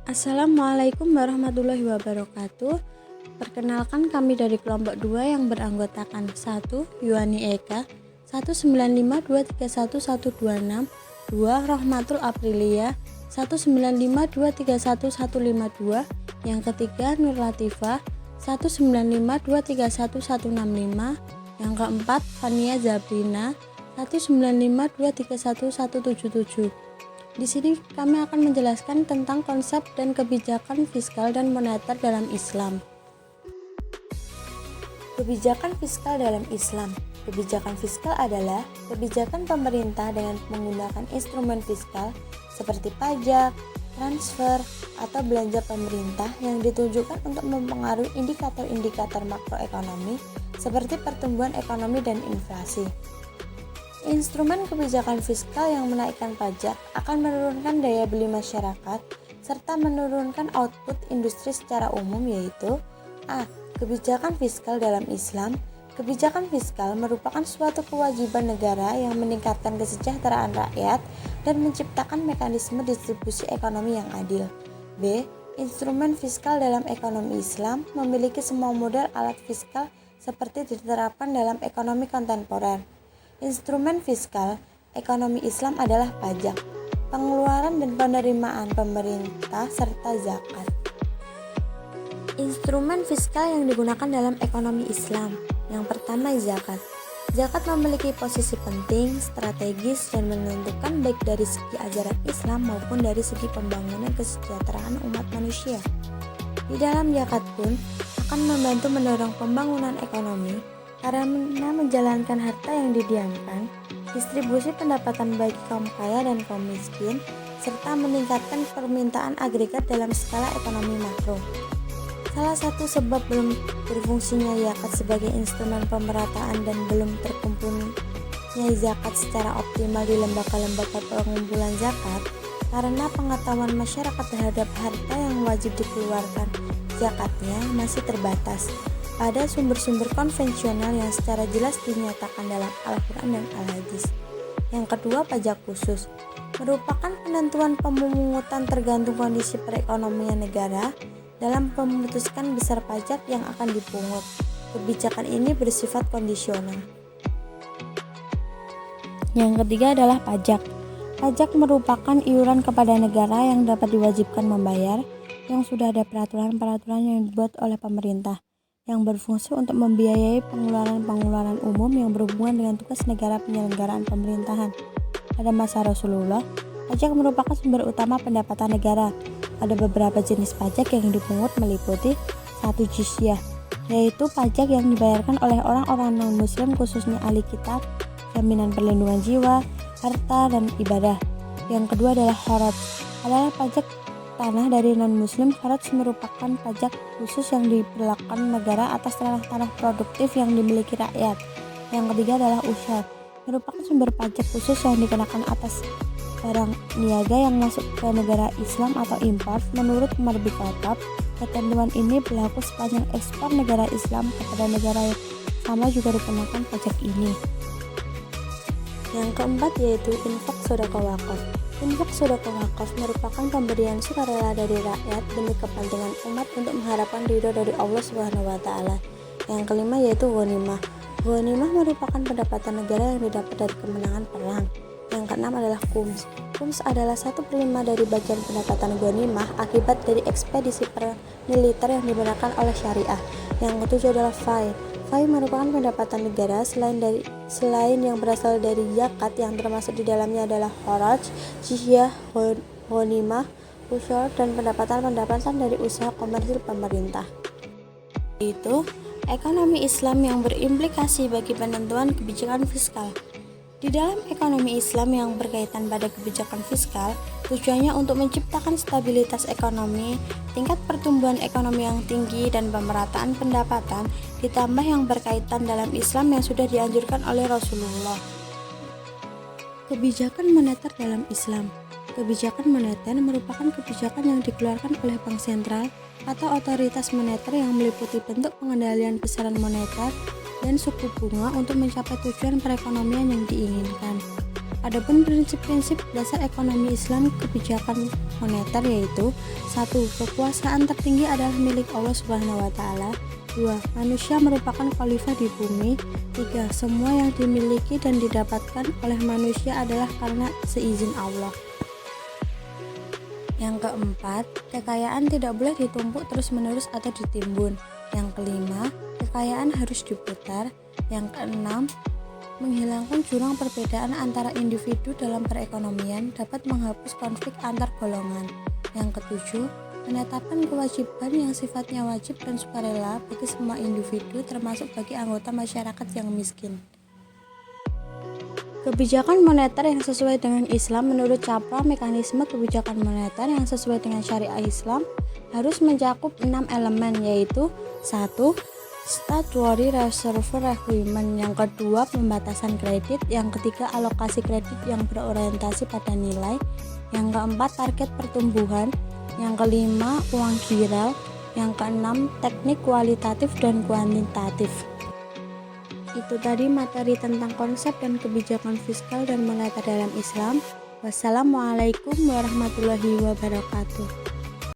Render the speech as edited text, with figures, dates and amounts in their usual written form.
Assalamualaikum warahmatullahi wabarakatuh. Perkenalkan, kami dari kelompok 2 yang beranggotakan 1. Yuani Eka 195231126, 2. Rohmatul Aprilia 195231152, yang ketiga Nur Latifah 195231165, yang keempat Fania Zabrina 195231177. Di sini kami akan menjelaskan tentang konsep dan kebijakan fiskal dan moneter dalam Islam. Kebijakan fiskal dalam Islam. Kebijakan fiskal adalah kebijakan pemerintah dengan menggunakan instrumen fiskal seperti pajak, transfer, atau belanja pemerintah yang ditujukan untuk mempengaruhi indikator-indikator makroekonomi seperti pertumbuhan ekonomi dan inflasi. Instrumen kebijakan fiskal yang menaikkan pajak akan menurunkan daya beli masyarakat serta menurunkan output industri secara umum, yaitu A. Kebijakan fiskal dalam Islam. Kebijakan fiskal merupakan suatu kewajiban negara yang meningkatkan kesejahteraan rakyat dan menciptakan mekanisme distribusi ekonomi yang adil. B. Instrumen fiskal dalam ekonomi Islam memiliki semua model alat fiskal seperti diterapkan dalam ekonomi kontemporer. Instrumen fiskal ekonomi Islam adalah pajak, pengeluaran dan penerimaan pemerintah, serta zakat. Instrumen fiskal yang digunakan dalam ekonomi Islam. Yang pertama, zakat. Zakat memiliki posisi penting, strategis, dan menentukan baik dari segi ajaran Islam maupun dari segi pembangunan kesejahteraan umat manusia. Di dalam zakat pun akan membantu mendorong pembangunan ekonomi karena menjalankan harta yang didiamkan, distribusi pendapatan bagi kaum kaya dan kaum miskin, serta meningkatkan permintaan agregat dalam skala ekonomi makro. Salah satu sebab belum berfungsinya zakat sebagai instrumen pemerataan dan belum terkumpulnya zakat secara optimal di lembaga-lembaga pengumpulan zakat karena pengetahuan masyarakat terhadap harta yang wajib dikeluarkan zakatnya masih terbatas pada sumber-sumber konvensional yang secara jelas dinyatakan dalam Al-Quran dan Al-Hadis. Yang kedua, pajak khusus merupakan penentuan pemungutan tergantung kondisi perekonomian negara dalam memutuskan besar pajak yang akan dipungut. Kebijakan ini bersifat kondisional. Yang ketiga adalah pajak. Pajak merupakan iuran kepada negara yang dapat diwajibkan membayar, yang sudah ada peraturan-peraturan yang dibuat oleh pemerintah, yang berfungsi untuk membiayai pengeluaran-pengeluaran umum yang berhubungan dengan tugas negara penyelenggaraan pemerintahan. Pada masa Rasulullah, pajak merupakan sumber utama pendapatan negara. Ada beberapa jenis pajak yang dipungut meliputi 1. Jizyah, yaitu pajak yang dibayarkan oleh orang-orang non-muslim khususnya ahli kitab, jaminan perlindungan jiwa, harta, dan ibadah. Yang kedua adalah kharaj, adalah pajak tanah dari non-muslim. Kharaj merupakan pajak khusus yang diberlakukan negara atas tanah-tanah produktif yang dimiliki rakyat. Yang ketiga adalah usyar, merupakan sumber pajak khusus yang dikenakan atas barang niaga yang masuk ke negara Islam atau impor. Menurut Umar bin Khattab, ketentuan ini berlaku sepanjang ekspor negara Islam kepada negara yang sama juga dikenakan pajak ini. Yang keempat yaitu infak sedekah wakaf. Infak sedekah wakaf merupakan pemberian sukarela dari rakyat demi kepentingan umat untuk mengharapkan ridho dari Allah Subhanahu wa taala. Yang kelima yaitu ghanimah. Ghanimah merupakan pendapatan negara yang didapat dari kemenangan perang. Yang keenam adalah khums. Khums adalah 1/5 dari bagian pendapatan ghanimah akibat dari ekspedisi militer yang dibenarkan oleh syariah. Yang ketujuh adalah fai. Fai merupakan pendapatan negara selain yang berasal dari zakat, yang termasuk di dalamnya adalah kharaj, jizyah, ghanimah, usyur, dan pendapatan dari usaha komersil pemerintah. Itu ekonomi Islam yang berimplikasi bagi penentuan kebijakan fiskal. Di dalam ekonomi Islam yang berkaitan pada kebijakan fiskal, tujuannya untuk menciptakan stabilitas ekonomi, tingkat pertumbuhan ekonomi yang tinggi, dan pemerataan pendapatan, ditambah yang berkaitan dalam Islam yang sudah dianjurkan oleh Rasulullah. Kebijakan moneter dalam Islam. Kebijakan moneter merupakan kebijakan yang dikeluarkan oleh bank sentral atau otoritas moneter yang meliputi bentuk pengendalian besaran moneter dan suku bunga untuk mencapai tujuan perekonomian yang diinginkan. Adapun prinsip-prinsip dasar ekonomi Islam, kebijakan moneter yaitu 1. Kekuasaan tertinggi adalah milik Allah Subhanahu wa taala. 2. Manusia merupakan khalifah di bumi. 3. Semua yang dimiliki dan didapatkan oleh manusia adalah karena seizin Allah. Yang keempat, kekayaan tidak boleh ditumpuk terus-menerus atau ditimbun. Yang kelima, kekayaan harus diputar. Yang keenam, menghilangkan jurang perbedaan antara individu dalam perekonomian dapat menghapus konflik antar golongan. Yang ketujuh, penetapan kewajiban yang sifatnya wajib dan sukarela bagi semua individu termasuk bagi anggota masyarakat yang miskin. Kebijakan moneter yang sesuai dengan Islam. Menurut Capra, mekanisme kebijakan moneter yang sesuai dengan syariah Islam harus mencakup 6 elemen, yaitu 1. Statutory reserve requirement. Yang kedua, pembatasan kredit. Yang ketiga, alokasi kredit yang berorientasi pada nilai. Yang keempat, target pertumbuhan. Yang kelima, uang giral. Yang keenam, teknik kualitatif dan kuantitatif. Itu tadi materi tentang konsep dan kebijakan fiskal dan moneter dalam Islam. Wassalamualaikum warahmatullahi wabarakatuh.